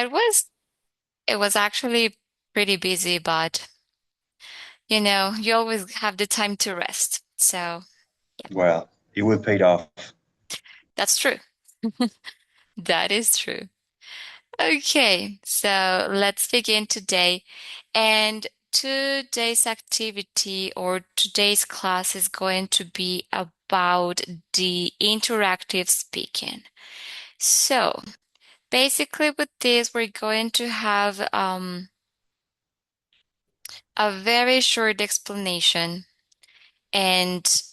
It was it was actually pretty busy, but you always have the time to rest. So, yeah, Well, it would pay off. that's true. That is true. Okay, so let's begin today. And today's activity or today's class is going to be about the interactive speaking. So, basically, with this, we're going to have a very short explanation, and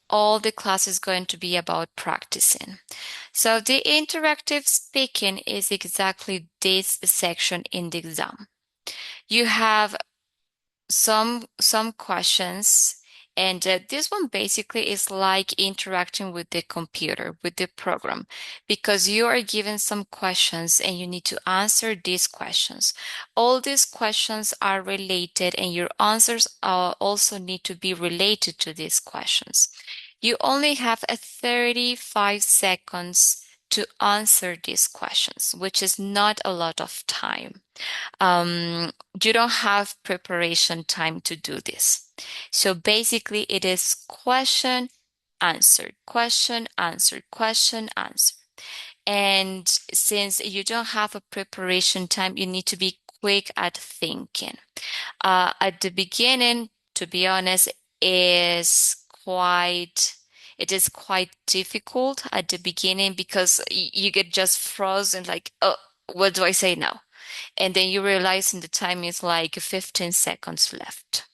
all the class is going to be about practicing. So, the interactive speaking is exactly this section in the exam. You have some questions, and this one basically is like interacting with the computer, with the program, because you are given some questions and you need to answer these questions. All these questions are related, and your answers also need to be related to these questions. You only have a 35 seconds to answer these questions, which is not a lot of time. You don't have preparation time to do this. So basically, it is question, answer, question, answer, question, answer. And since you don't have a preparation time, you need to be quick at thinking. At the beginning, to be honest, is quite it is quite difficult at the beginning because you get just frozen like, oh, what do I say now? And then you realize in the time is like 15 seconds left.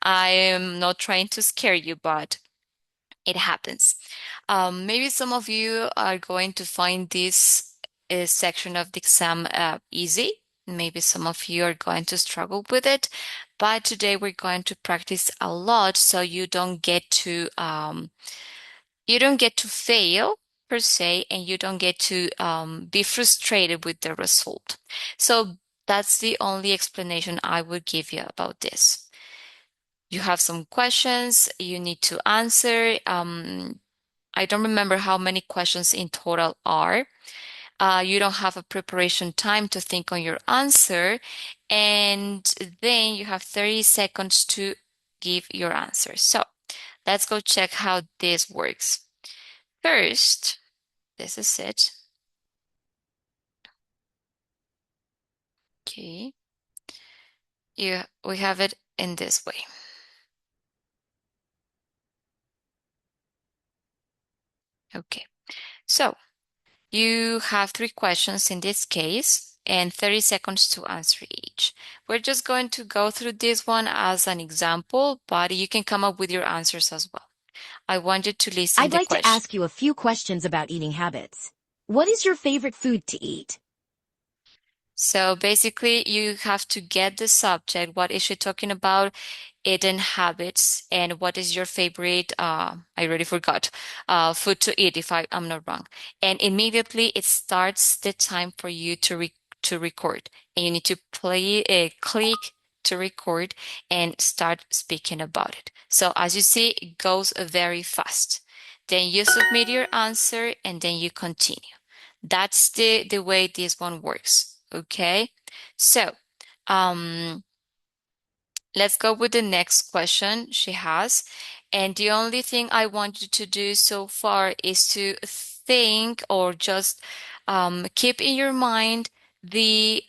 I am not trying to scare you, but it happens. Maybe some of you are going to find this section of the exam easy. Maybe some of you are going to struggle with it, but today we're going to practice a lot so you don't get to fail per se, and you don't get to be frustrated with the result. So that's the only explanation I would give you about this. You have some questions you need to answer. I don't remember how many questions in total are. You don't have a preparation time to think on your answer, and then you have 30 seconds to give your answer. So let's go check how this works. First, this is it. Okay. We have it in this way. Okay. So you have three questions in this case and 30 seconds to answer each. We're just going to go through this one as an example, but you can come up with your answers as well. I want you to listen I'd the like to question. ask you a few questions about eating habits. What is your favorite food to eat? So basically, you have to get the subject. What is she talking about? Eating habits. And what is your favorite, I already forgot, food to eat, if I'm not wrong. And immediately it starts the time for you to record. And you need to click to record and start speaking about it. So as you see, it goes very fast. Then you submit your answer and then you continue. That's the way this one works. Okay. So, um, let's go with the next question she has. And the only thing I want you to do so far is to think or just keep in your mind the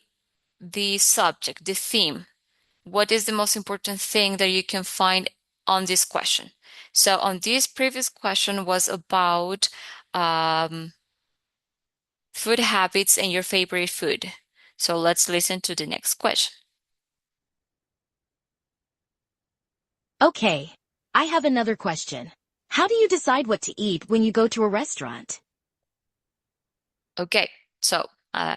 the subject, the theme. What is the most important thing that you can find on this question? So on this previous question was about um, food habits and your favorite food. So let's listen to the next question. Okay, I have another question. How do you decide what to eat when you go to a restaurant? Okay, so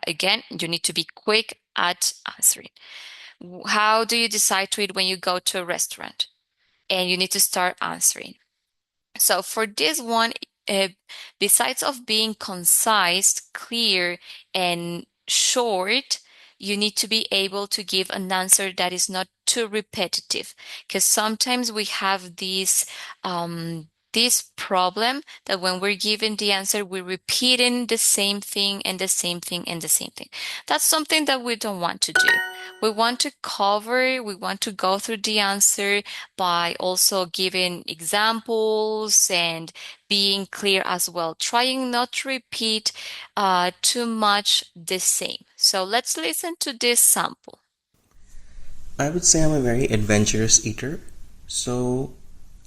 again, you need to be quick at answering. How do you decide to eat when you go to a restaurant? And you need to start answering. So for this one, uh, besides of being concise, clear, and short, you need to be able to give an answer that is not too repetitive. Because sometimes we have these this problem that when we're given the answer, we're repeating the same thing and the same thing and the same thing. That's something that we don't want to do. We want to cover, we want to go through the answer by also giving examples and being clear as well, trying not to repeat too much the same. So let's listen to this sample. I would say I'm a very adventurous eater, so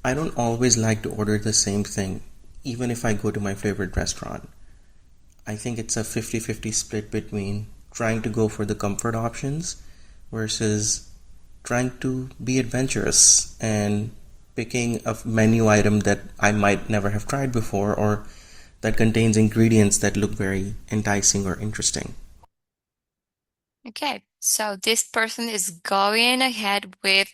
I don't always like to order the same thing, even if I go to my favorite restaurant. I think it's a 50-50 split between trying to go for the comfort options versus trying to be adventurous and picking a menu item that I might never have tried before or that contains ingredients that look very enticing or interesting. Okay, so this person is going ahead with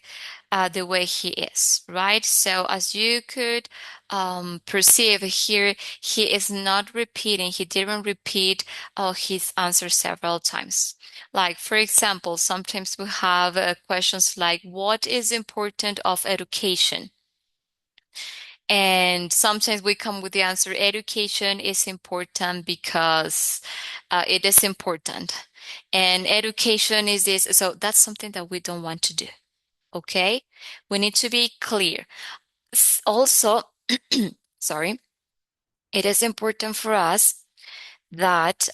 the way he is, right? So as you could perceive here, he is not repeating, he didn't repeat his answer several times. Like, for example, sometimes we have questions like, what is important of education? And sometimes we come with the answer, education is important because it is important. And education is this. So that's something that we don't want to do. Okay? We need to be clear. Also, sorry, it is important for us that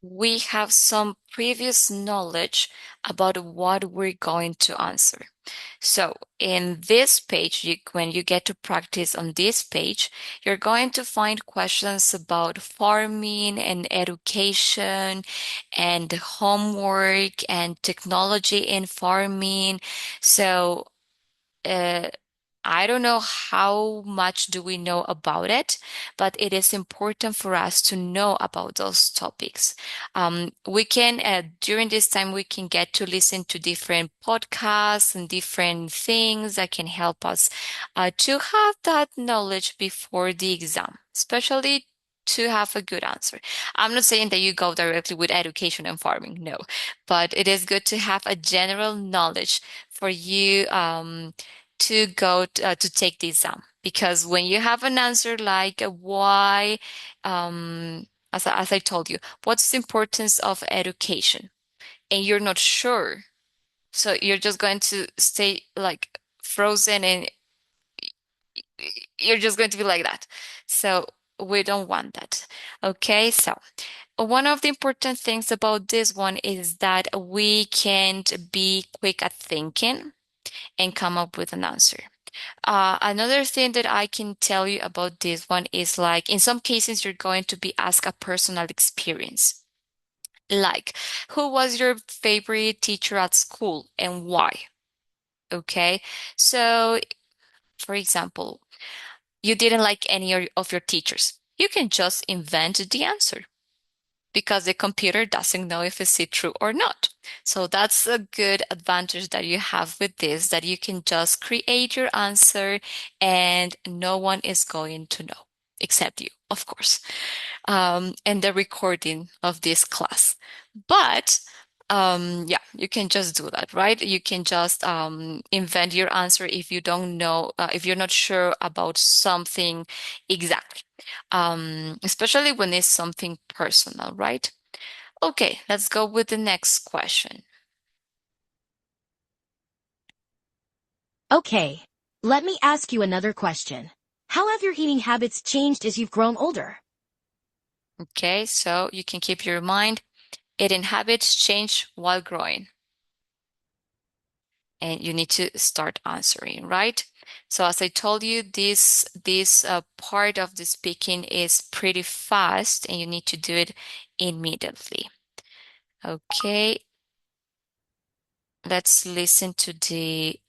we have some previous knowledge about what we're going to answer. So in this page, when you get to practice on this page, you're going to find questions about farming and education and homework and technology in farming. So uh, I don't know how much do we know about it, but it is important for us to know about those topics. We can, during this time, we can get to listen to different podcasts and different things that can help us to have that knowledge before the exam, especially to have a good answer. I'm not saying that you go directly with education and farming, no, but it is good to have a general knowledge for you. To go to take the exam because when you have an answer like why as I told you, what's the importance of education and you're not sure, so you're just going to stay like frozen and you're just going to be like that. So we don't want that. Okay, so one of the important things about this one is that we can't be quick at thinking and come up with an answer. Another thing that I can tell you about this one is like in some cases you're going to be asked a personal experience. Like, who was your favorite teacher at school and why? Okay. So, for example, you didn't like any of your teachers. You can just invent the answer because the computer doesn't know if it's true or not. So that's a good advantage that you have with this, that you can just create your answer and no one is going to know except you, of course, and the recording of this class. But yeah, you can just do that, right? You can just invent your answer if you don't know, if you're not sure about something exactly, especially when it's something personal, right? Okay, let's go with the next question. Okay. Let me ask you another question. How have your eating habits changed as you've grown older? Okay, so you can keep your mind. Eating habits change while growing. And you need to start answering, right? So as I told you, this part of the speaking is pretty fast and you need to do it immediately. Okay, let's listen to the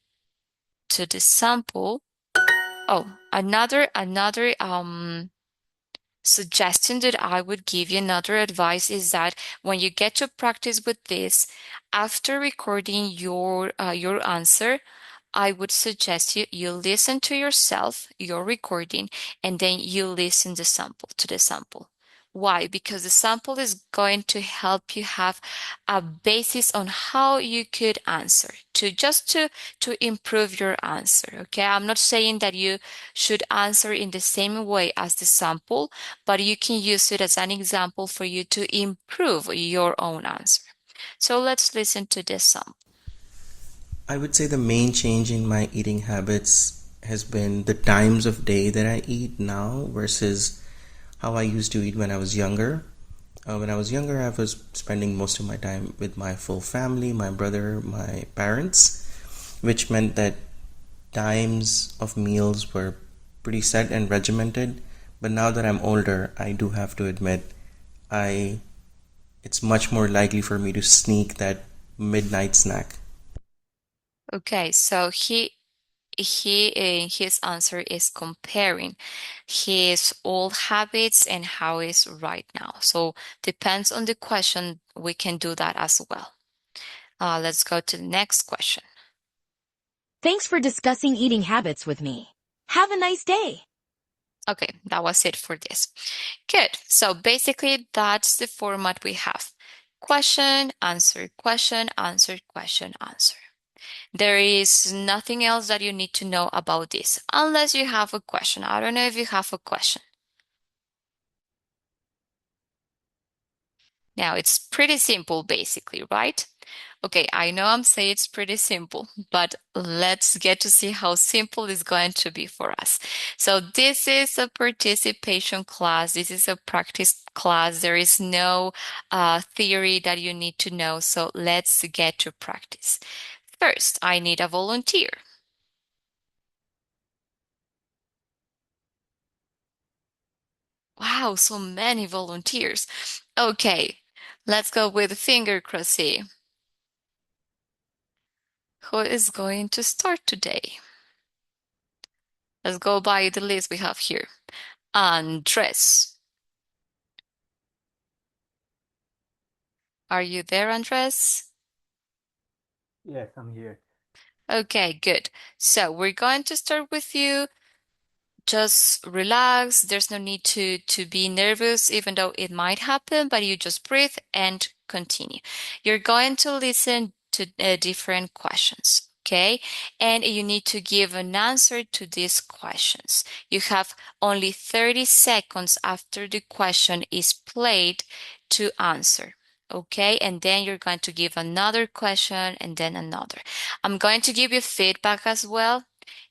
sample. Oh, another suggestion that I would give you, another advice is that when you get to practice with this, after recording your answer, I would suggest you listen to yourself, your recording, and then you listen the sample to the sample. Why? Because the sample is going to help you have a basis on how you could answer to improve your answer. Okay. I'm not saying that you should answer in the same way as the sample, but you can use it as an example for you to improve your own answer. So let's listen to this sample. I would say the main change in my eating habits has been the times of day that I eat now versus how I used to eat when I was younger. When I was younger, I was spending most of my time with my full family, my brother, my parents, which meant that times of meals were pretty set and regimented. But now that I'm older, I do have to admit, I it's much more likely for me to sneak that midnight snack. Okay, so his answer is comparing his old habits and how is right now. So depends on the question, we can do that as well. Let's go to the next question. Thanks for discussing eating habits with me. Have a nice day. Okay, that was it for this. Good. So basically, that's the format we have. Question, answer, question, answer, question, answer. There is nothing else that you need to know about this, unless you have a question. I don't know if you have a question. Now, it's pretty simple, basically, right? Okay, I know I'm saying it's pretty simple, but let's get to see how simple it's going to be for us. So this is a participation class. This is a practice class. There is no theory that you need to know. So let's get to practice. First, I need a volunteer. Wow, so many volunteers. Okay, let's go with finger crossing. Who is going to start today? Let's go by the list we have here. Andres. Are you there, Andres? Yes, I'm here. Okay, good. So we're going to start with you. Just relax. There's no need to be nervous, even though it might happen, but you just breathe and continue. You're going to listen to different questions, okay? And you need to give an answer to these questions. You have only 30 seconds after the question is played to answer. Okay, and then you're going to give another question and then another. I'm going to give you feedback as well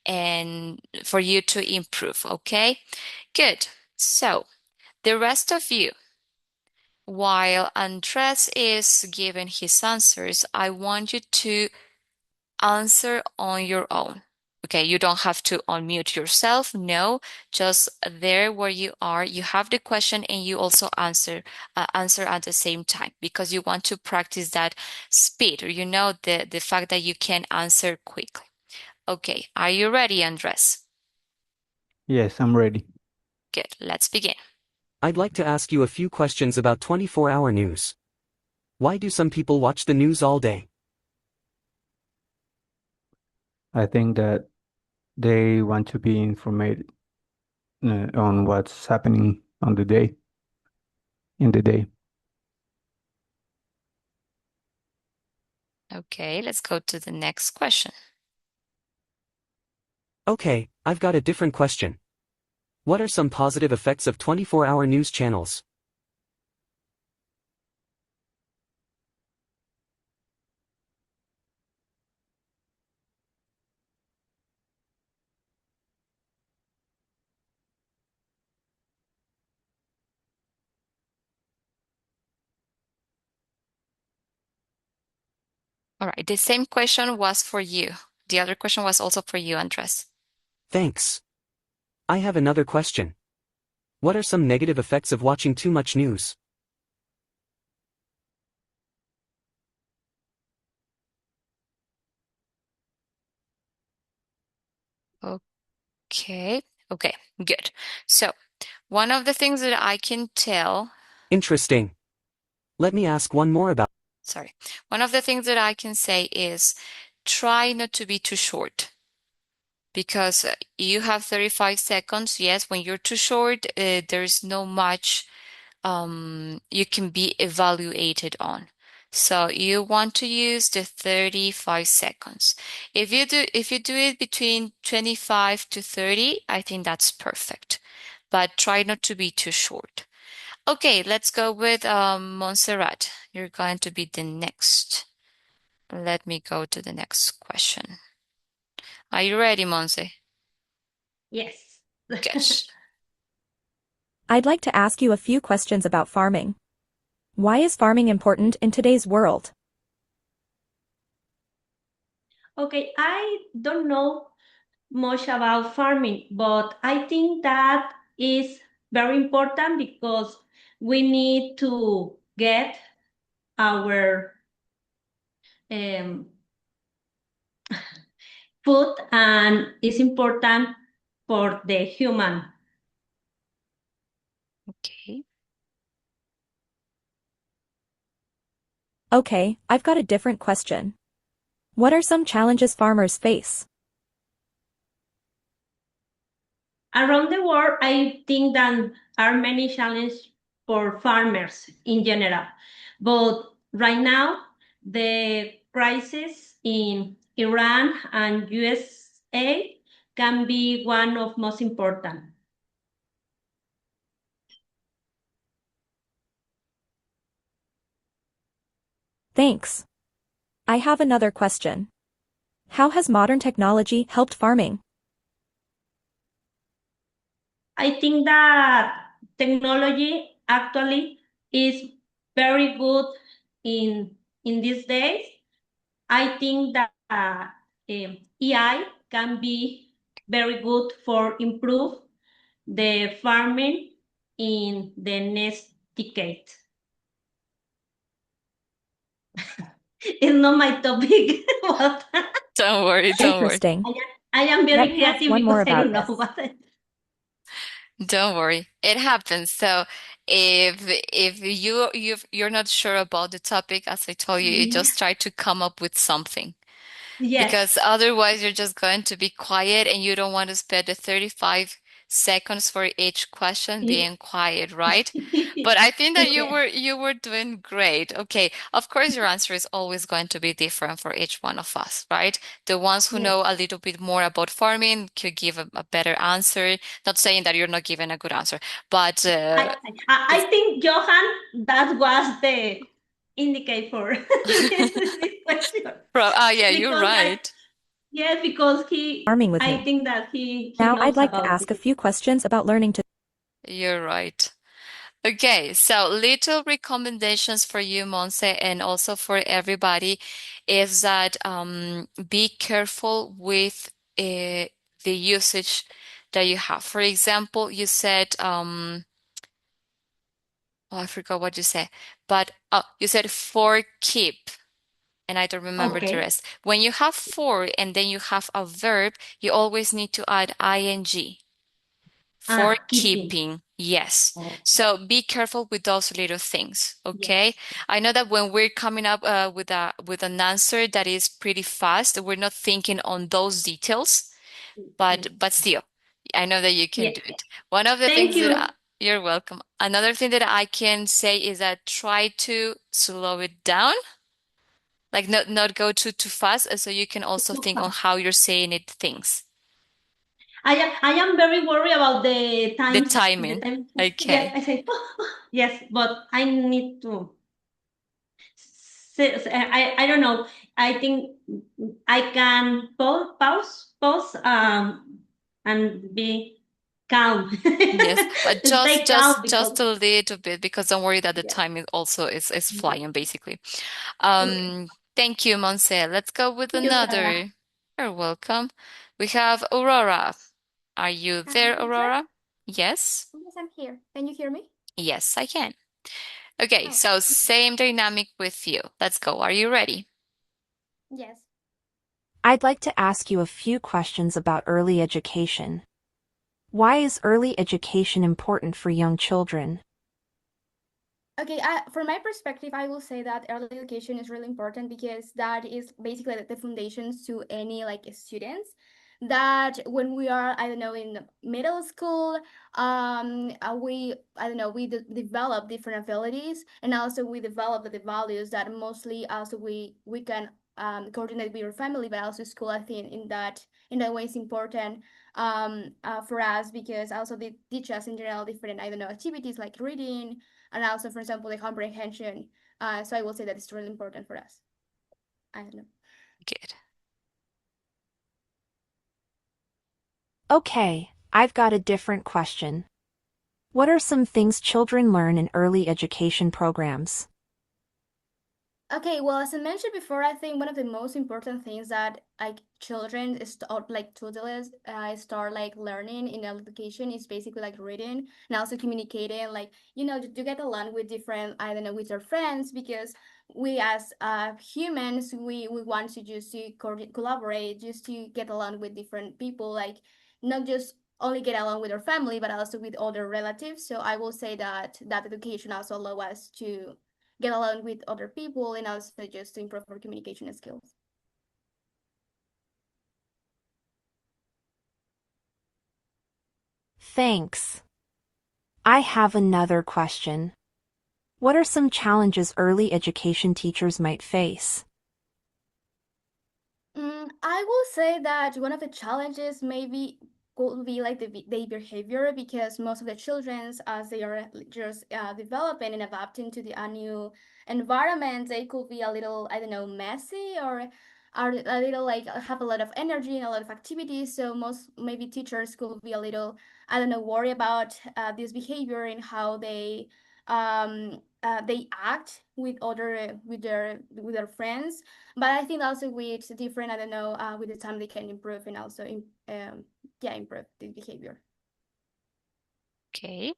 and for you to improve, okay? Good. So, the rest of you, while Andres is giving his answers, I want you to answer on your own. Okay, you don't have to unmute yourself. No, just there where you are, you have the question and you also answer at the same time because you want to practice that speed, or the fact that you can answer quickly. Okay, are you ready, Andres? Yes, I'm ready. Good, let's begin. I'd like to ask you a few questions about 24-hour news. Why do some people watch the news all day? I think that they want to be informed on what's happening on the day, in the day. Okay, let's go to the next question. Okay, I've got a different question. What are some positive effects of 24-hour news channels? All right, the same question was for you. The other question was also for you, Andres. Thanks. I have another question. What are some negative effects of watching too much news? Okay, okay, good. So, one of the things that I can tell, Interesting. Let me ask one more about. sorry, one of the things that I can say is try not to be too short because you have 35 seconds. Yes, when you're too short, there's no much you can be evaluated on. So you want to use the 35 seconds. If you do it between 25 to 30, I think that's perfect. But try not to be too short. Okay, let's go with Montserrat. You're going to be the next. Let me go to the next question. Are you ready, Monse? Yes. Good. I'd like to ask you a few questions about farming. Why is farming important in today's world? Okay, I don't know much about farming, but I think that is very important because we need to get our um, food, and it's important for the human. Okay. Okay, I've got a different question. What are some challenges farmers face? Around the world, I think that are many challenges for farmers in general. But right now, the crisis in Iran and USA can be one of most important. Thanks. I have another question. How has modern technology helped farming? I think that technology actually is very good in these days. I think that AI can be very good for improve the farming in the next decade. It's not my topic, but Don't worry, don't worry. Interesting. I am Let very me ask creative one more because I about don't know this. what. Don't worry. It happens. So if you're not sure about the topic, as I told you, you just try to come up with something. Because Yes. otherwise you're just going to be quiet and you don't want to spend the 35 seconds for each question being quiet, right? But I think that Yeah. you were doing great. Okay. Of course, your answer is always going to be different for each one of us, right? The ones who Yes. know a little bit more about farming could give a better answer. Not saying that you're not giving a good answer, but I think Johan, that was the indicate for this question yeah, you're because right. yes, because he, Farming with I me. think that he Now I'd knows like to about ask a this. few questions about learning to. You're right. Okay, so little recommendations for you, Monse, and also for everybody is that be careful with the usage that you have. For example, you said oh, I forgot what you said, but you said for keep, and I don't remember the Okay. rest. When you have for and then you have a verb, you always need to add ing. For Keeping. keeping, yes. Oh, So be careful with those little things, okay? yes. I know that when we're coming up with an answer that is pretty fast, we're not thinking on those details, Yes. but still, I know that you can Yes. do it. One of the Thank things that you. you're welcome. Another thing that I can say is that try to slow it down, like not go too fast, so you can also think on how you're saying it things. I am very worried about the The times. The timing. time. Yes, Okay. I say yes, but I need to. I don't know. I think I can pause, and be calm. Yes, but Stay calm because just a little bit because don't worry that the yeah, time is also is yeah. flying basically. Okay. Thank you, Monse. Let's go with Thank you, Sarah. another. You're welcome. We have Aurora. Are you Hi, there, teacher. Aurora? Yes? Yes, I'm here. Can you hear me? Yes, I can. Okay, Oh, so same dynamic with you. Let's go. Are you ready? yes. I'd like to ask you a few questions about early education. Why is early education important for young children? Okay, from my perspective, I will say that early education is really important because that is basically the foundations to any like students that when we are, I don't know, in middle school, I don't know, we develop different abilities, and also we develop the values that mostly also we can coordinate with your family, but also school. I think in that way is important for us, because also they teach us in general different, I don't know, activities like reading, and also, for example, the comprehension. So I will say that it's really important for us. I don't know. Good. Okay, I've got a different question. What are some things children learn in early education programs? Okay, well, as I mentioned before, I think one of the most important things that like children start, like toddlers start like learning in education is basically like reading and also communicating, like, you know, to get along with different, I don't know, with their friends, because we as humans, we want to just to collaborate, just to get along with different people, like not just only get along with our family, but also with other relatives. So I will say that that education also allow us to get along with other people and also just to improve our communication skills. Thanks. I have another question. What are some challenges early education teachers might face? I will say that one of the challenges maybe could be like the behavior, because most of the children, as they are just developing and adapting to the new environment, they could be a little, I don't know, messy, or are a little like have a lot of energy and a lot of activities. So most maybe teachers could be a little, I don't know, worry about this behavior and how they act with other with their friends. But I think also with different, I don't know, with the time they can improve and also yeah, improve the behavior. Okay.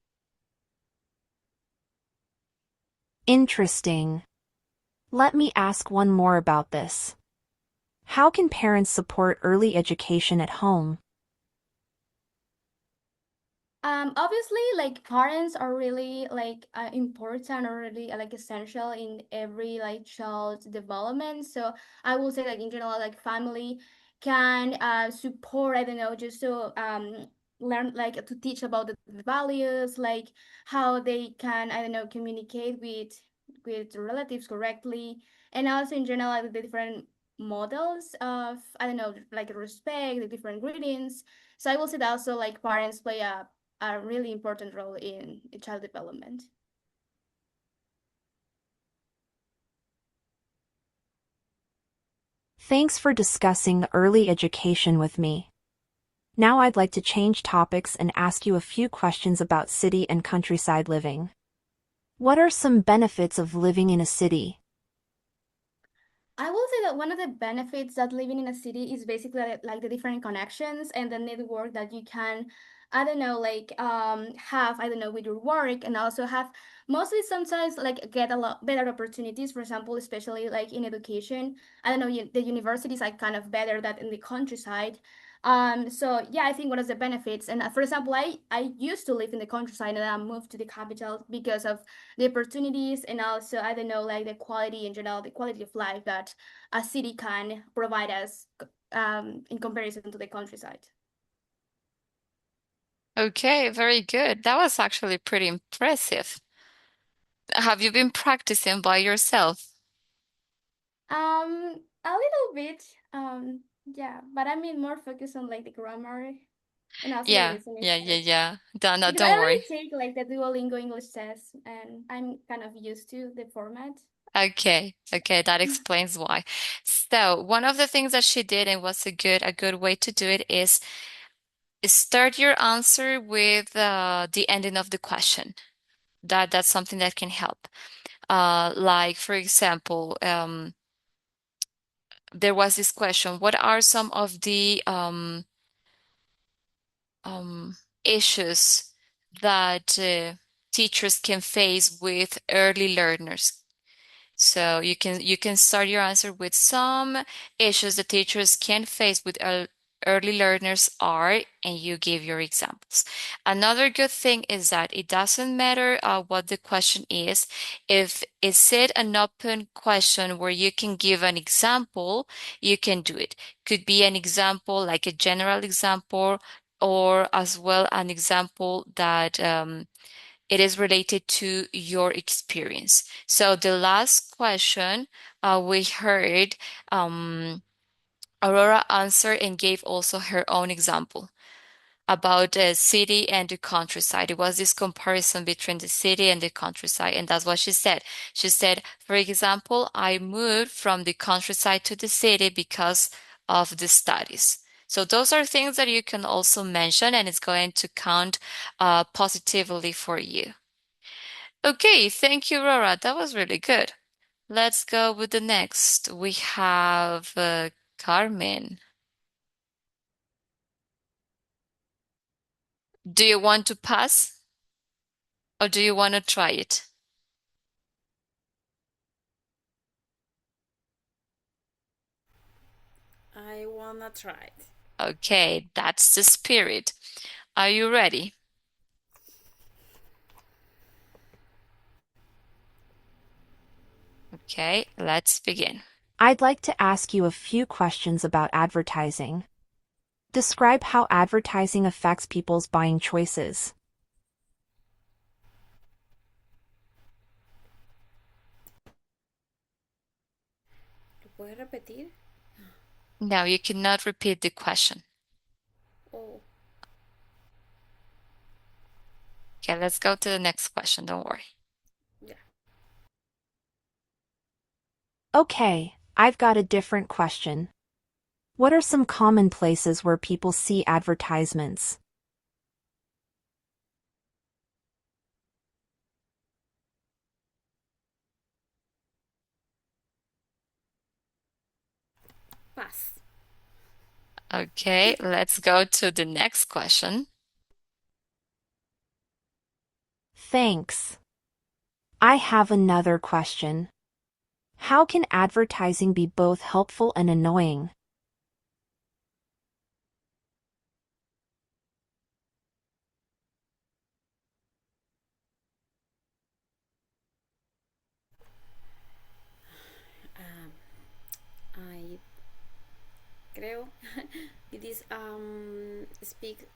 Interesting. Let me ask one more about this. How can parents support early education at home? Obviously, like parents are really like important or really like essential in every like child's development. So I will say like in general, like family can support, I don't know, just to learn, like to teach about the values, like how they can, I don't know, communicate with relatives correctly, and also in general like the different models of, I don't know, like respect, the different greetings. So I will say that also like parents play a really important role in child development. Thanks for discussing early education with me. Now I'd like to change topics and ask you a few questions about city and countryside living. What are some benefits of living in a city? I will say that one of the benefits that living in a city is basically like the different connections and the network that you can, I don't know, like have, I don't know, with your work, and also have mostly sometimes like get a lot better opportunities. For example, especially like in education, I don't know, the universities are kind of better than in the countryside. So yeah, I think one of the benefits, and for example, I used to live in the countryside and I moved to the capital because of the opportunities, and also, I don't know, like the quality in general, the quality of life that a city can provide us in comparison to the countryside. Okay, very good. That was actually pretty impressive. Have you been practicing by yourself? A little bit, yeah, but I mean more focus on like the grammar and also the Yeah, listening yeah, yeah, part. yeah. No, Because I don't already worry. take like the Duolingo English test, and I'm kind of used to the format. Okay, okay, that explains why. So one of the things that she did and was a good way to do it is start your answer with the ending of the question. That's something that can help. Like for example, there was this question, what are some of the um, issues that teachers can face with early learners? So you can start your answer with some issues that teachers can face with early learners are, and you give your examples. Another good thing is that it doesn't matter what the question is. If it's an open question where you can give an example, you can do it. Could be an example, like a general example, or as well an example that it is related to your experience. So the last question we heard, Aurora answered and gave also her own example about the city and the countryside. It was this comparison between the city and the countryside, and that's what she said. She said, for example, I moved from the countryside to the city because of the studies. So those are things that you can also mention, and it's going to count positively for you. Okay, thank you, Aurora. That was really good. Let's go with the next. We have Carmen. Do you want to pass or do you want to try it? I wanna try it. Okay, that's the spirit. Are you ready? Okay, let's begin. I'd like to ask you a few questions about advertising. Describe how advertising affects people's buying choices. ¿Lo puedes repetir? Now you cannot repeat the question. Oh, Okay, let's go to the next question. Don't worry. yeah. Okay, I've got a different question. What are some common places where people see advertisements? Pass. Okay, let's go to the next question. Thanks. I have another question. How can advertising be both helpful and annoying? Um, I creo it is speak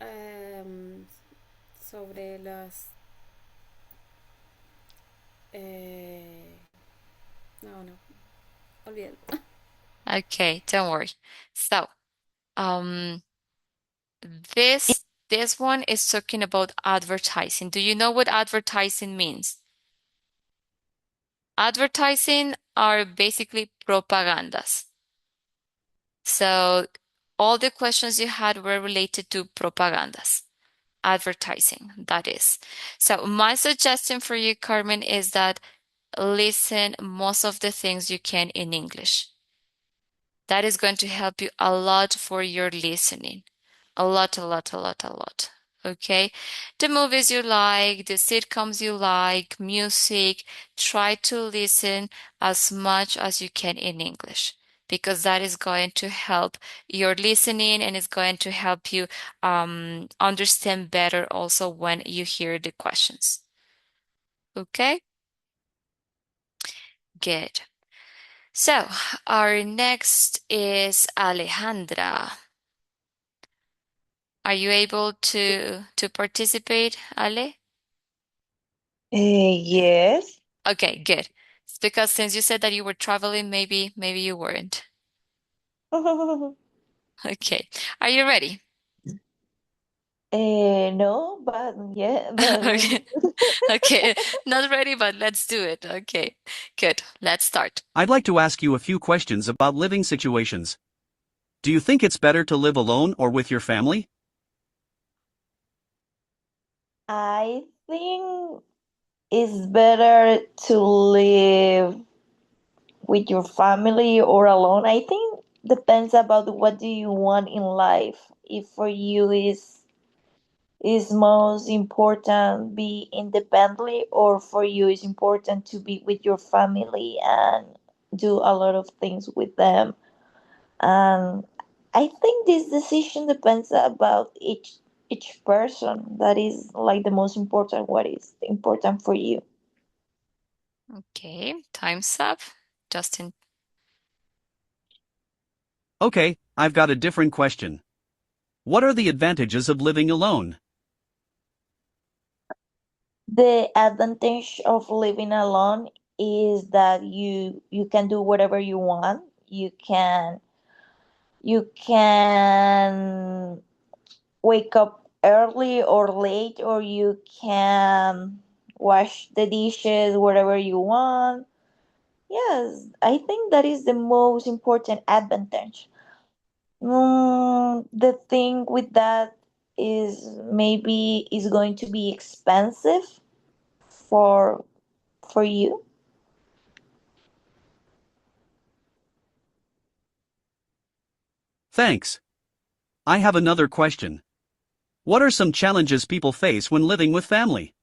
sobre las no, olvídalo. Okay, don't worry. So, um, this one is talking about advertising. Do you know what advertising means? Advertising are basically propagandas. So all the questions you had were related to propagandas, advertising, that is. So my suggestion for you, Carmen, is that listen most of the things you can in English. That is going to help you a lot for your listening. A lot, a lot, a lot, a lot. Okay? The movies you like, the sitcoms you like, music, try to listen as much as you can in English because that is going to help your listening and it's going to help you understand better also when you hear the questions. Okay? Good. So, our next is Alejandra. Are you able to participate, Ale? Yes. Okay, good. It's because since you said that you were traveling, maybe you weren't. Okay. Are you ready? No, but yeah, but let's. Okay. Okay. Not ready, but let's do it. Okay. Good. Let's start. I'd like to ask you a few questions about living situations. Do you think it's better to live alone or with your family? I think it's better to live with your family or alone. I think depends about what do you want in life. If for you is most important be independently or for you is important to be with your family and do a lot of things with them. And I think this decision depends about each person. That is like the most important. What is important for you? Okay, time's up. Justin. Okay, I've got a different question. What are the advantages of living alone? The advantage of living alone is that you can do whatever you want. You can wake up early or late, or you can wash the dishes wherever you want. Yes, I think that is the most important advantage. The thing with that is maybe is going to be expensive for you. Thanks. I have another question. What are some challenges people face when living with family?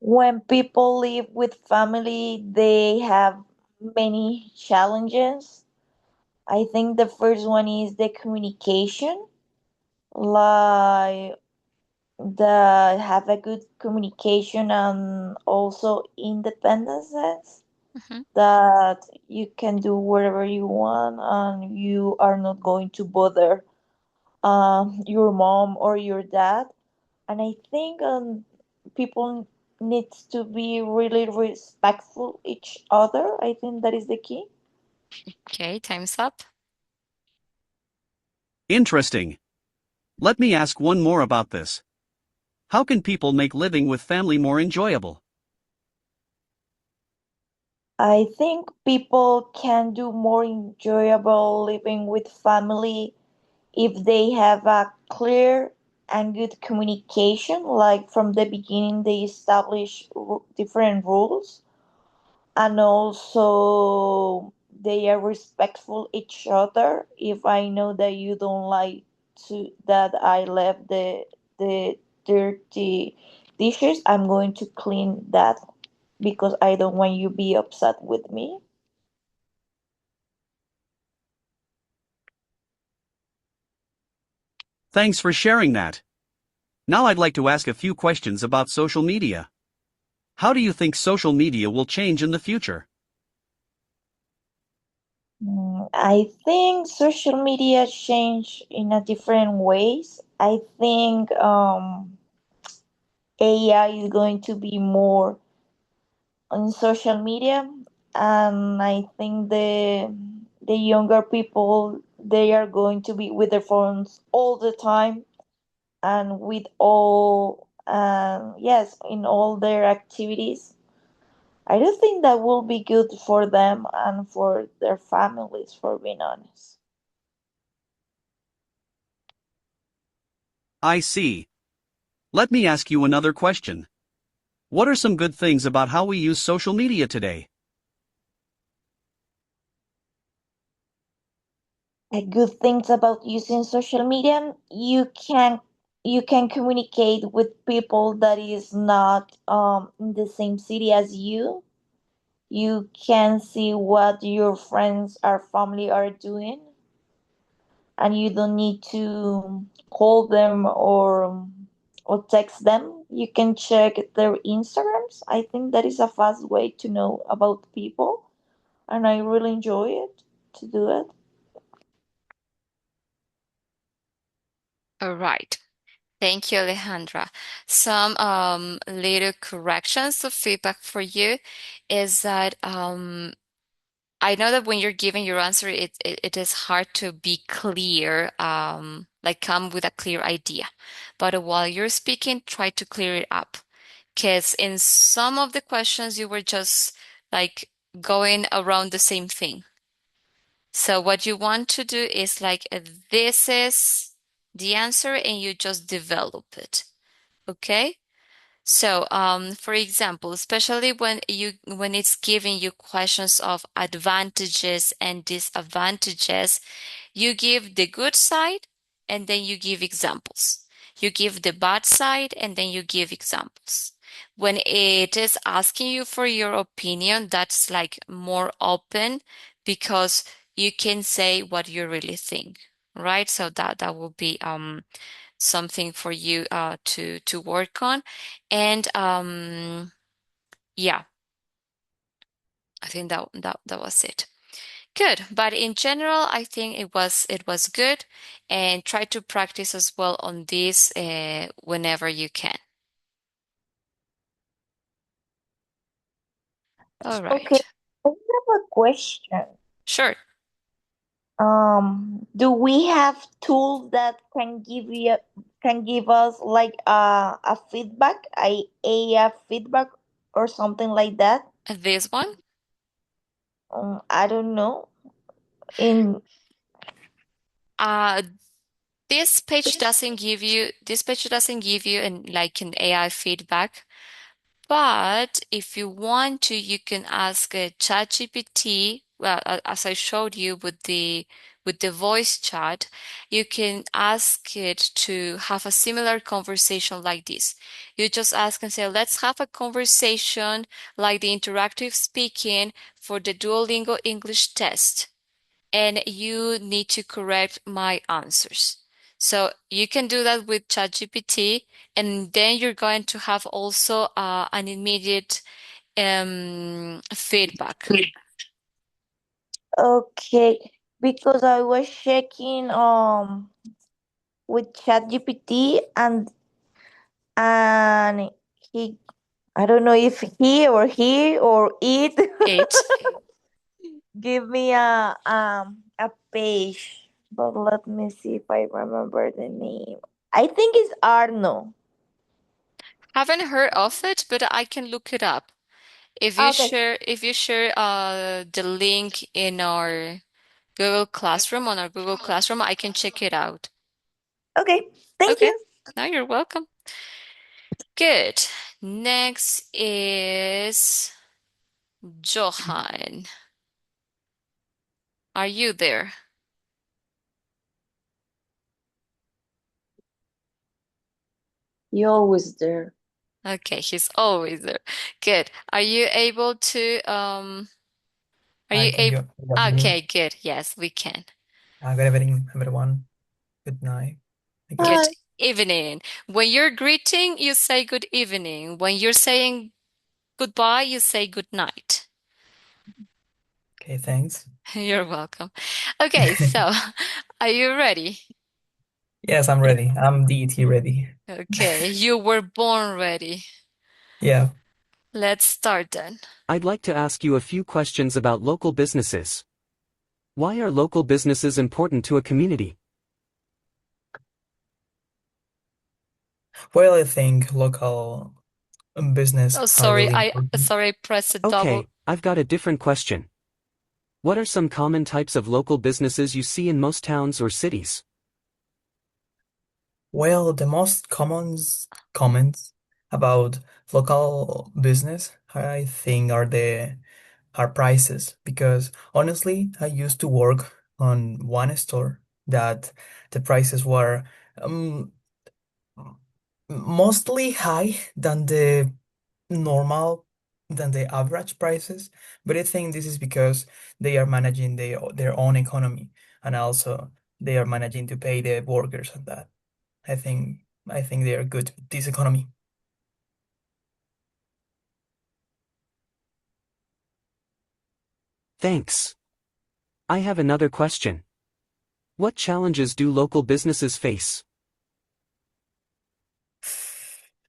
When people live with family, they have many challenges. I think the first one is the communication, like the have a good communication and also independence, Mhm. that you can do whatever you want and you are not going to bother your mom or your dad. And I think people needs to be really respectful each other. I think that is the key. Okay, time's up. Interesting. Let me ask one more about this. How can people make living with family more enjoyable? I think people can do more enjoyable living with family if they have a clear and good communication, like from the beginning they establish different rules, and also they are respectful each other. If I know that you don't like to that I left the dirty dishes, I'm going to clean that because I don't want you be upset with me. Thanks for sharing that. Now I'd like to ask a few questions about social media. How do you think social media will change in the future? I think social media change in a different ways. I think AI is going to be more on social media, and I think the younger people, they are going to be with their phones all the time, and with all yes, in all their activities. I do think that will be good for them and for their families, for being honest. I see. Let me ask you another question. What are some good things about how we use social media today? Good things about using social media, you can communicate with people that is not in the same city as you. You can see what your friends or family are doing, and you don't need to call them or text them. You can check their Instagrams. I think that is a fast way to know about people, and I really enjoy it to do it. All right. Thank you, Alejandra. Some little corrections of feedback for you is that I know that when you're giving your answer, it is hard to be clear, like come with a clear idea. But while you're speaking, try to clear it up. Because in some of the questions, you were just like going around the same thing. So what you want to do is like, this is the answer, and you just develop it. Okay? So, for example, especially when it's giving you questions of advantages and disadvantages, you give the good side and then you give examples. You give the bad side and then you give examples. When it is asking you for your opinion, that's like more open because you can say what you really think, right? So that will be something for you to work on. And yeah, I think that was it. Good, but in general, I think it was good, and try to practice as well on this whenever you can. All Okay, right. I have a question. Sure. Do we have tools that can give us like a feedback, a feedback or something like that? This one? I don't know. In Uh, this page doesn't give you an AI feedback, but if you want to, you can ask ChatGPT. Well, as I showed you with the voice chat, you can ask it to have a similar conversation like this. You just ask and say, let's have a conversation like the interactive speaking for the Duolingo English test, and you need to correct my answers. So you can do that with ChatGPT, and then you're going to have also an immediate feedback. Okay, because I was checking with ChatGPT and he I don't know if he or it It. give me a page, but let me see if I remember the name. I think it's Arno. Haven't heard of it, but I can look it up. Okay, If you share the link in our Google Classroom, on our Google Classroom, I can check it out. okay. Thank Okay. you. Now you're welcome. Good. Next is Johan. Are you there? You're always there. Okay, he's always there. Good. Are you able to are you Can able you hear me? Okay, good. Yes, we can. Good evening, everyone. Good night. I Good guess. Hi. evening. When you're greeting, you say good evening. When you're saying goodbye, you say good night. Okay, thanks. You're welcome. Okay, so are you ready? Yes, I'm ready. I'm DET ready. Okay, you were born ready. Yeah. Let's start then. I'd like to ask you a few questions about local businesses. Why are local businesses important to a community? Well, I think local business Oh, are sorry, really important. I pressed a double. Okay, I've got a different question. What are some common types of local businesses you see in most towns or cities? Well, the most comments about local business, I think, are prices because honestly, I used to work on one store that the prices were um, mostly high than the normal than the average prices, but I think this is because they are managing their own economy and also they are managing to pay the workers and that. I think I think they are good with this economy. Thanks. I have another question. What challenges do local businesses face?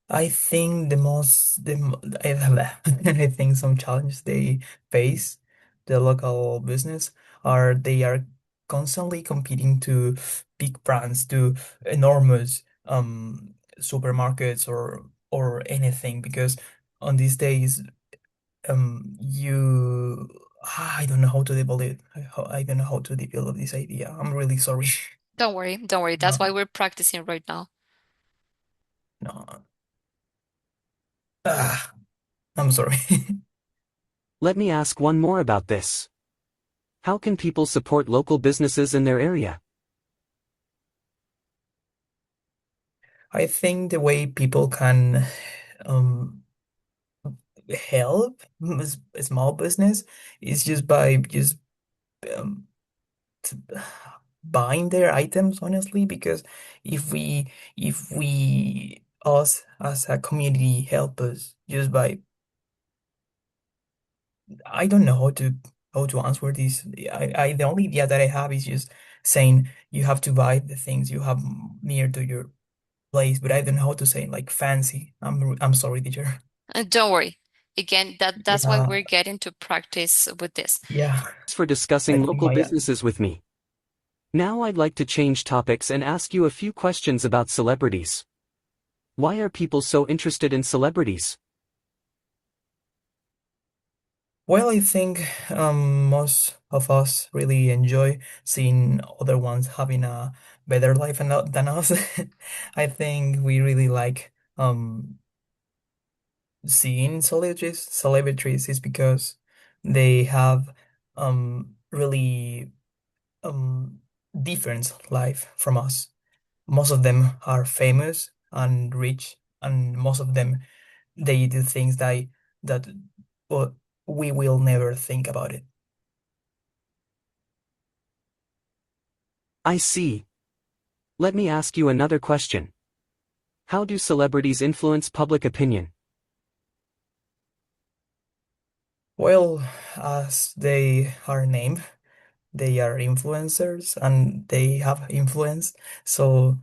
I think the most the mo- I have I think some challenges they face the local business are they are constantly competing to big brands, to enormous supermarkets or anything because on these days you I don't know how to develop it. I don't know how to develop this idea. I'm really sorry. Don't worry, don't worry. That's why No, we're practicing right now. no. Ah, I'm sorry. Let me ask one more about this. How can people support local businesses in their area? I think the way people can um, help small business is just by just um, buying their items, honestly, because if we us as a community help us just by, I don't know how to answer this. I the only idea that I have is just saying you have to buy the things you have near to your place, but I don't know how to say like fancy. I'm sorry, teacher. Don't worry. Again, that's why Yeah, we're getting to practice with this. yeah. Thanks for I discussing think local my businesses with me. Now I'd like to change topics and ask you a few questions about celebrities. Why are people so interested in celebrities? Well, I think most of us really enjoy seeing other ones having a better life than us. I think we really like seeing celebrities. Celebrities is because they have really um different life from us. Most of them are famous and rich, and most of them they do things that well, we will never think about it. I see. Let me ask you another question. How do celebrities influence public opinion? Well, as they are named, they are influencers and they have influence. So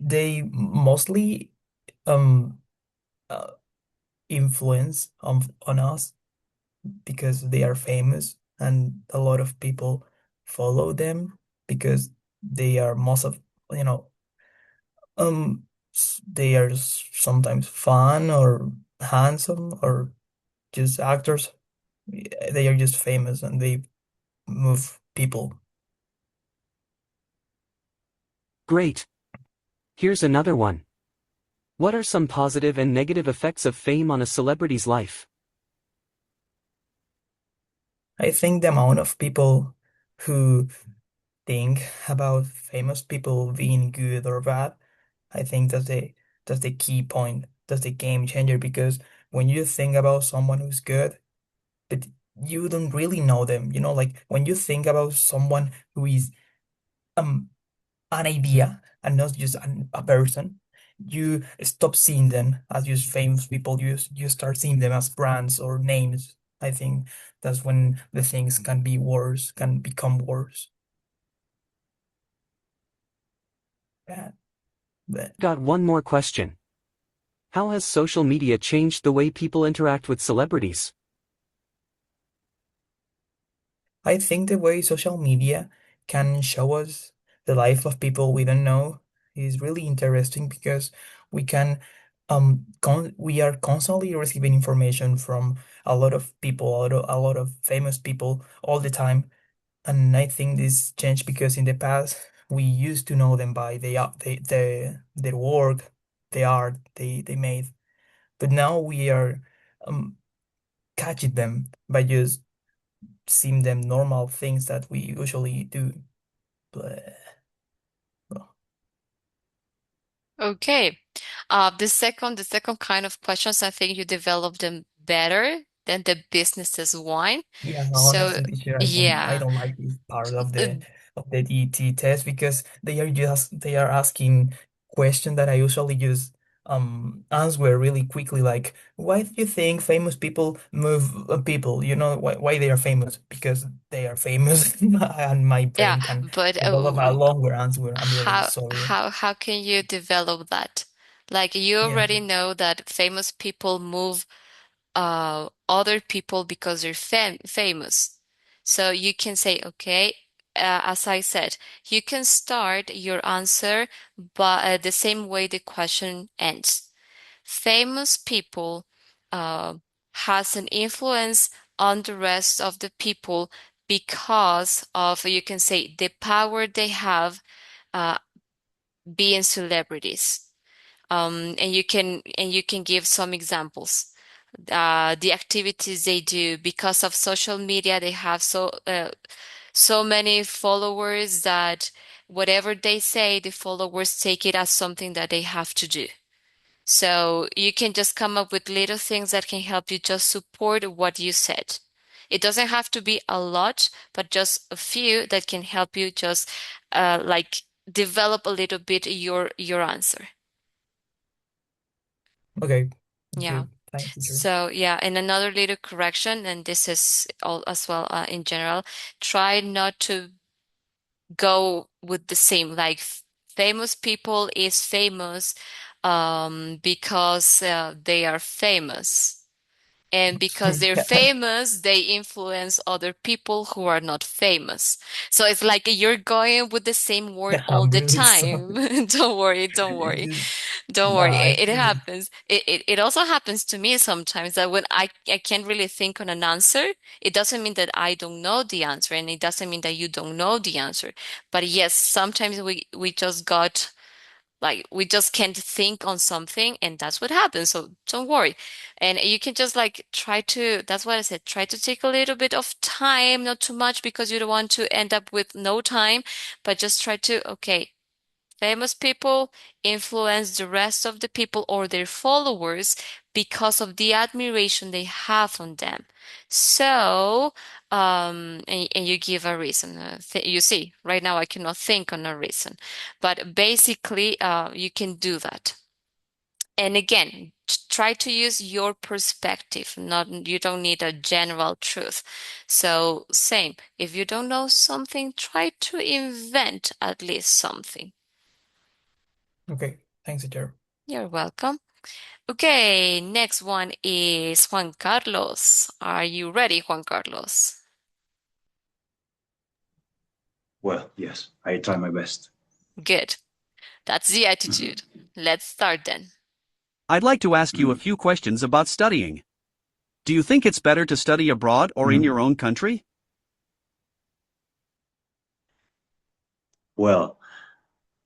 they mostly um uh, influence on us because they are famous and a lot of people follow them because they are most of, you know, they are sometimes fun or handsome or just actors. They are just famous and they move people. Great. Here's another one. What are some positive and negative effects of fame on a celebrity's life? I think the amount of people who think about famous people being good or bad, I think that's the key point. That's the game changer because when you think about someone who's good, but you don't really know them, like when you think about someone who is um an idea and not just a person, you stop seeing them as just famous people. You start seeing them as brands or names. I think that's when the things can be worse, can become worse. Yeah, but Got one more question. How has social media changed the way people interact with celebrities? I think the way social media can show us the life of people we don't know is really interesting because we can we are constantly receiving information from a lot of people, a lot of famous people all the time. And I think this changed because in the past we used to know them by their work, the art they made. But now we are um catching them by just seem them normal things that we usually do. But well, Okay. The second kind of questions, I think you developed them better than the businesses one. yeah, So honestly, teacher, I yeah. don't like this part of Uh, the DT test because they are asking questions that I usually just answer really quickly, like why do you think famous people move people? Why they are famous? Because they are famous, and my yeah, brain can but develop a longer answer. I'm really how sorry. how can you develop that? Like you Yeah. already know that famous people move other people because they're famous. So you can say, okay, as I said, you can start your answer by the same way the question ends. Famous people uh, has an influence on the rest of the people because of, you can say, the power they have uh, being celebrities. And you can give some examples. The activities they do because of social media, they have so many followers that whatever they say, the followers take it as something that they have to do. So you can just come up with little things that can help you just support what you said. It doesn't have to be a lot, but just a few that can help you just like develop a little bit your answer. Okay. Yeah. Good. Thanks, teacher. So yeah, and another little correction, and this is all as well in general, try not to go with the same, like famous people is famous because they are famous. And because they're Yeah. famous, they influence other people who are not famous. So it's like you're going with the same word all I'm the really sorry. time. Don't worry, don't worry. Just- Don't No, worry. I It think happens. It also happens to me sometimes that when I can't really think on an answer, it doesn't mean that I don't know the answer, and it doesn't mean that you don't know the answer. But yes, sometimes we just got like we just can't think on something, and that's what happens. So don't worry. And you can just like try to, that's what I said, try to take a little bit of time, not too much because you don't want to end up with no time, but just try to, okay, famous people influence the rest of the people or their followers because of the admiration they have on them. So, and you give a reason. You see, right now I cannot think on a reason, but basically, you can do that. And again, try to use your perspective. Not, you don't need a general truth. So same, if you don't know something, try to invent at least something. okay. Thanks, teacher. You're welcome. Okay, next one is Juan Carlos. Are you ready, Juan Carlos? Well, yes, I try my best. Good. That's the attitude. Let's start then. I'd like to ask you a few questions about studying. Do you think it's better to study abroad or in your own country? Well,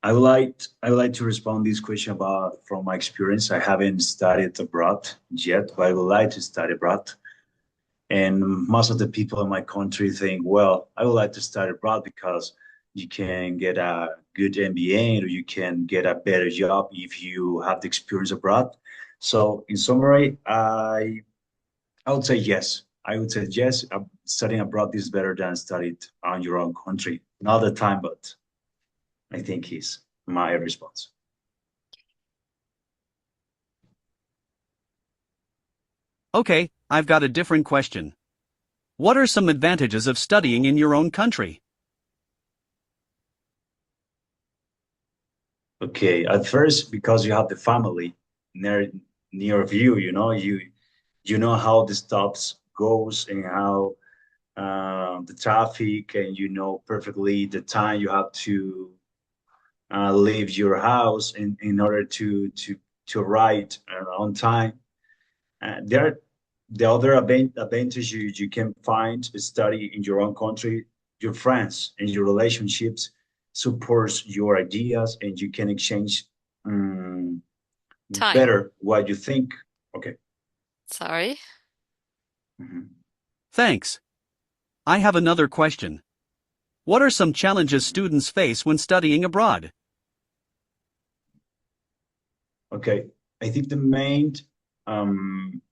I would like to respond this question about from my experience. I haven't studied abroad yet, but I would like to study abroad. And most of the people in my country think, well, I would like to study abroad because you can get a good MBA or you can get a better job if you have the experience abroad. So in summary, I would say yes. I would say yes. Studying abroad is better than studied on your own country. Not the time, but I think is my response. Okay, I've got a different question. What are some advantages of studying in your own country? Okay, at first, because you have the family near of you, you know how the stops goes and how the traffic, and you know perfectly the time you have to leave your house in order to arrive on time. There, the other advantage you can find is study in your own country. Your friends and your relationships supports your ideas, and you can exchange Time. better what you think. Okay. Sorry. Thanks. I have another question. What are some challenges students face when studying abroad? Okay, I think the main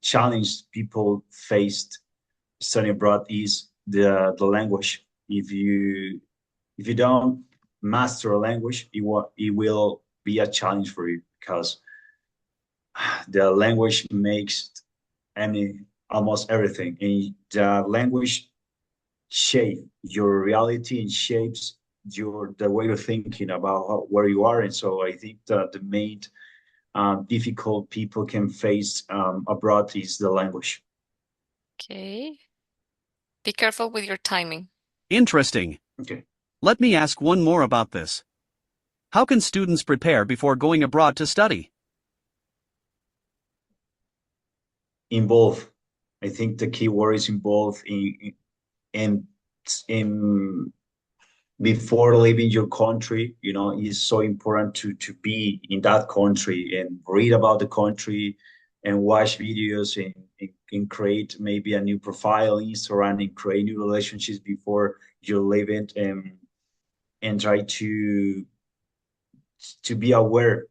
challenge people faced studying abroad is the language. If you don't master a language, it will be a challenge for you because the language makes almost everything, and the language shape your reality and shapes the way of thinking about where you are. And so I think that the main difficult people can face abroad is the language. Okay. Be careful with your timing. Interesting. Okay. Let me ask one more about this. How can students prepare before going abroad to study? Involve. I think the key word is involve in before leaving your country. It's so important to be in that country and read about the country and watch videos and create maybe a new profile in Instagram and create new relationships before you leave it, and try to be aware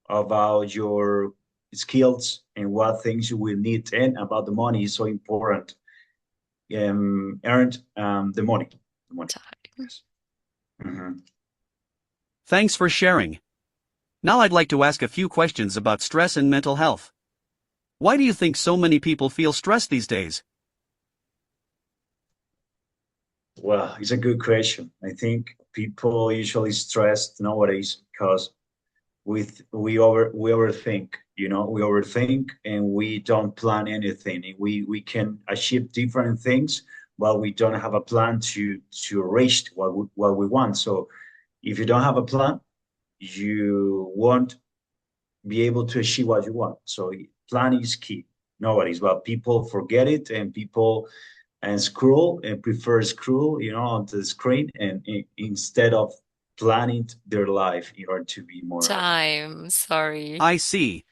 about your skills and what things you will need, and about the money is so important. earned the money. The money. Yes. Thanks for sharing. Now I'd like to ask a few questions about stress and mental health. Why do you think so many people feel stressed these days? Well, it's a good question. I think people usually stressed nowadays because we overthink. You know, we overthink and we don't plan anything. We can achieve different things, but we don't have a plan to reach what we want. So if you don't have a plan, you won't be able to achieve what you want. So plan is key nowadays, but people forget it and people and scroll and prefer scroll, you know, onto the screen and instead of planning their life in order to be more happy. Time, sorry. I see.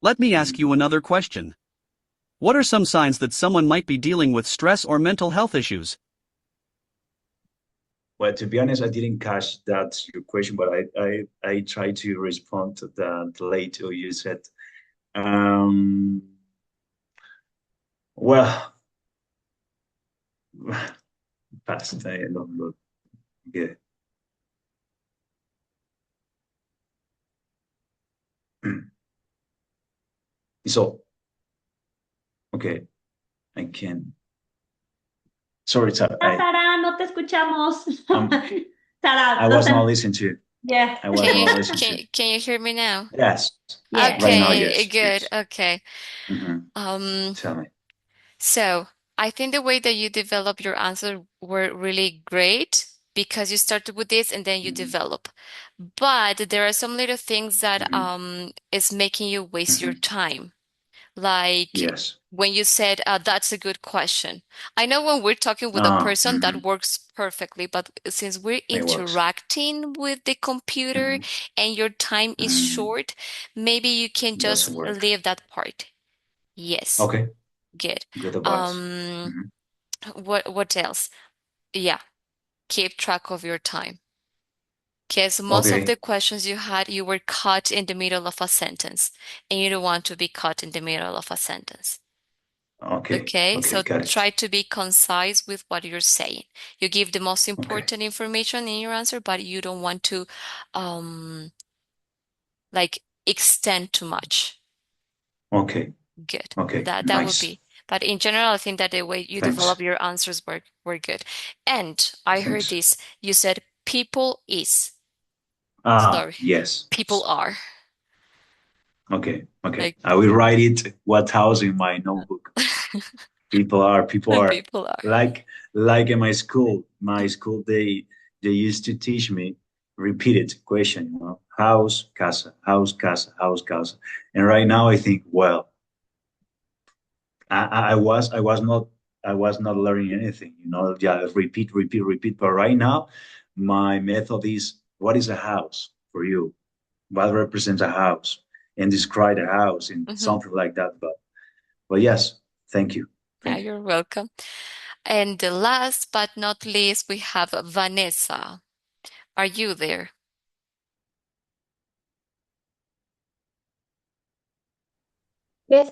Let me ask you another question. What are some signs that someone might be dealing with stress or mental health issues? Well, to be honest, I didn't catch that your question, but I tried to respond to the late you said. Well, past I don't know. Yeah. So, okay, I can. Sorry, Sarah. Sara, no te escuchamos. Sara, I was not listening to you. Yeah. I was not listening to you. Can you hear me now? Yes. Yeah. Right now, Okay, yes. good. Yes. Okay. Tell me. So I think the way that you develop your answer were really great because you started with this and then you develop. But there are some little things that is making you waste your time. Like Yes. when you said, that's a good question. I know when we're talking with a person that works perfectly, but since we're It works. interacting with the computer and your time is short, maybe you can Doesn't just work. leave that part. Yes. Okay. Good. Good advice. What else? Yeah, keep track of your time. Because most of Okay. the questions you had, you were caught in the middle of a sentence, and you don't want to be caught in the middle of a sentence. Okay. Okay, so Got it. try to be concise with what you're saying. You give the most important information in your answer, but you don't want to like extend too much. Okay. Good. Okay. That would Nice. be. But in general, I think that the way you develop Thanks. your answers were good. And I heard Thanks. this. You said people is. Sorry. Yes. People are. Okay. Like I will write it 1,000 in my notebook. People are people are. like in my school. They used to teach me repeated question, you know, house, casa, house, casa, house, casa. And right now I think, well, I was not learning anything, you know, yeah, repeat, repeat, repeat. But right now, my method is what is a house for you? What represents a house? And describe a house and something like that. But yes, thank you. Yeah, you're welcome. And the last but not least, we have Vanessa. Are you there? Yes.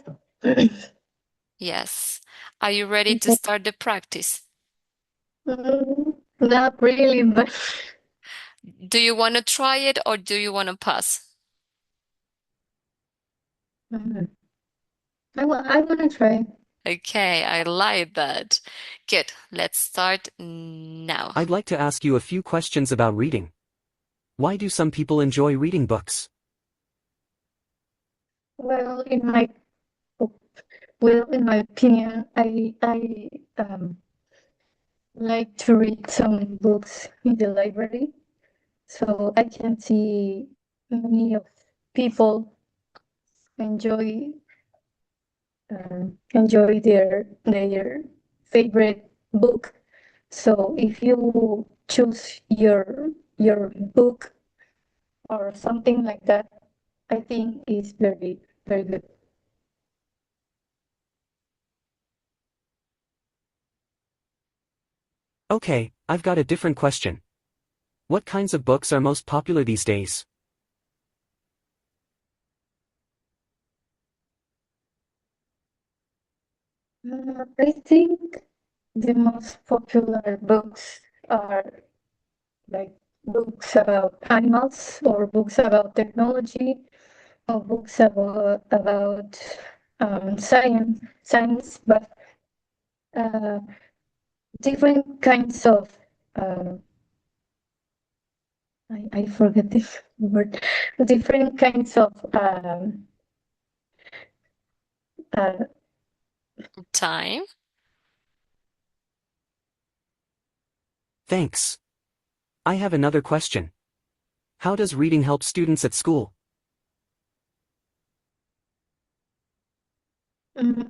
Yes. Are you ready to start the practice? Not really, but Do you want to try it or do you want to pass? I want to try. Okay, I like that. Good. Let's start now. I'd like to ask you a few questions about reading. Why do some people enjoy reading books? Well, in my opinion, I like to read some books in the library, so I can see many of people enjoy their favorite book. So if you choose your book or something like that, I think is very, very good. Okay, I've got a different question. What kinds of books are most popular these days? I think the most popular books are like books about animals or books about technology or books about science, but uh, different kinds of I forget this word. Different kinds of uh, Time. Thanks. I have another question. How does reading help students at school?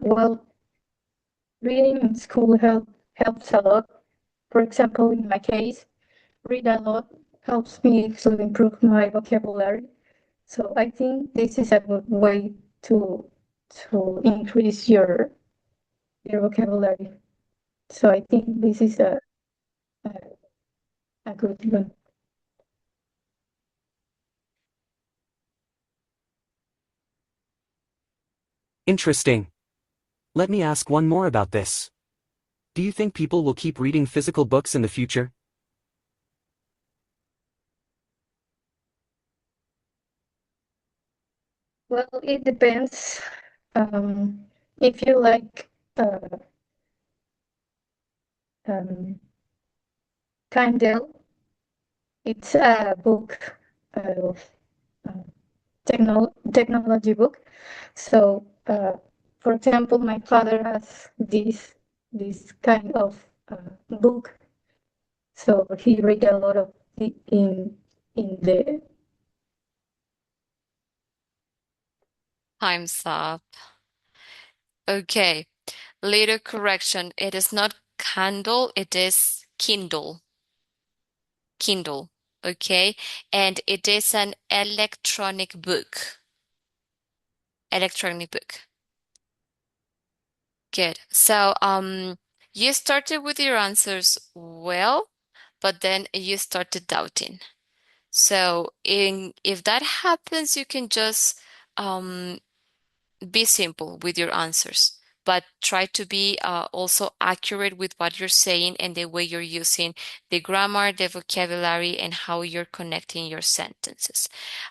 well, reading in school helps a lot. For example, in my case, read a lot helps me to improve my vocabulary. So I think this is a good way to increase your vocabulary. So I think this is a, a good one. Interesting. Let me ask one more about this. Do you think people will keep reading physical books in the future? Well, it depends. If you like um, Kindle, it's a book of technology book. So, for example, my father has this kind of book. So he read a lot of it in the Time's up. Okay. Little correction. It is not candle, it is Kindle. Kindle. Okay. And it is an electronic book. Electronic book. Good. So, you started with your answers well, but then you started doubting. So, if that happens, you can just be simple with your answers, but try to be also accurate with what you're saying and the way you're using the grammar, the vocabulary, and how you're connecting your sentences.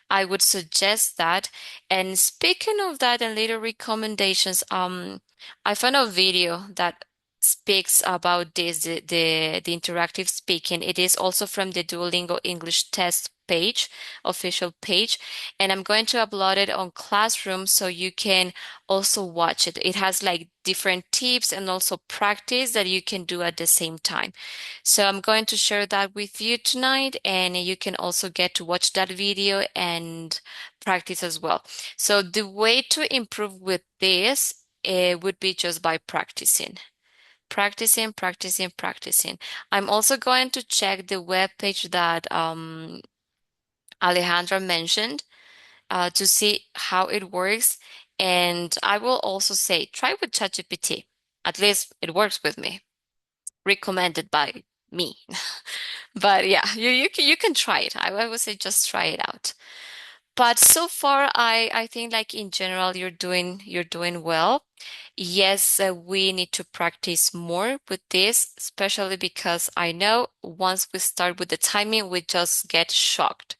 I would suggest that. And speaking of that and little recommendations, I found a video that speaks about this, the interactive speaking. It is also from the Duolingo English test page, official page, and I'm going to upload it on Classroom so you can also watch it. It has like different tips and also practice that you can do at the same time. So I'm going to share that with you tonight, and you can also get to watch that video and practice as well. So the way to improve with this would be just by practicing. Practicing, practicing, practicing. I'm also going to check the web page that Alejandra mentioned to see how it works. And I will also say, try with ChatGPT. At least it works with me. Recommended by me. But yeah, you can try it. I would say just try it out. But so far, I think like in general, you're doing well. Yes, we need to practice more with this, especially because I know once we start with the timing, we just get shocked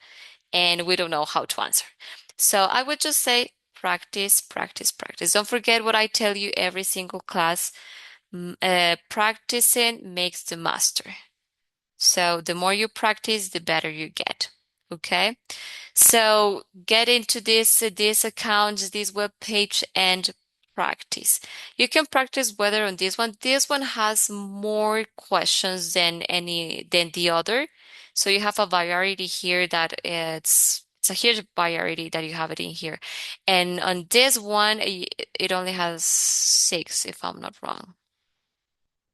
and we don't know how to answer. So I would just say practice, practice, practice. Don't forget what I tell you every single class. Practicing makes the master. So the more you practice, the better you get. Okay? So get into this account, this web page, and practice. You can practice whether on this one. This one has more questions than the other. So you have a variety here that it's a huge variety that you have it in here. And on this one, it only has 6, if I'm not wrong,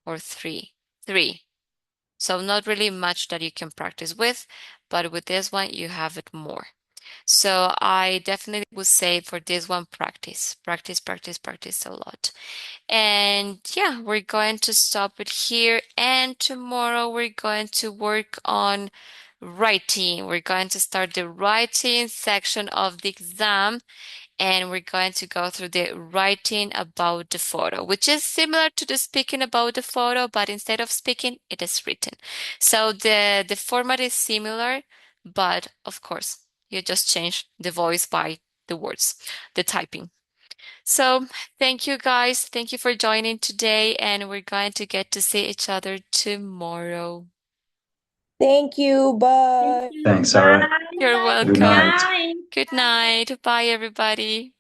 or 3. 3. So not really much that you can practice with, but with this one, you have it more. So I definitely would say for this one, practice, practice, practice, practice a lot. And yeah, we're going to stop it here. And tomorrow we're going to work on writing. We're going to start the writing section of the exam. and we're going to go through the writing about the photo, which is similar to the speaking about the photo, but instead of speaking, it is written. So the format is similar, but of course, you just change the voice by the words, the typing. So thank you guys. Thank you for joining today, and we're going to get to see each other tomorrow. Thank you. Bye. Thanks, Sarah. You're Good welcome. night. Good night. Bye, everybody.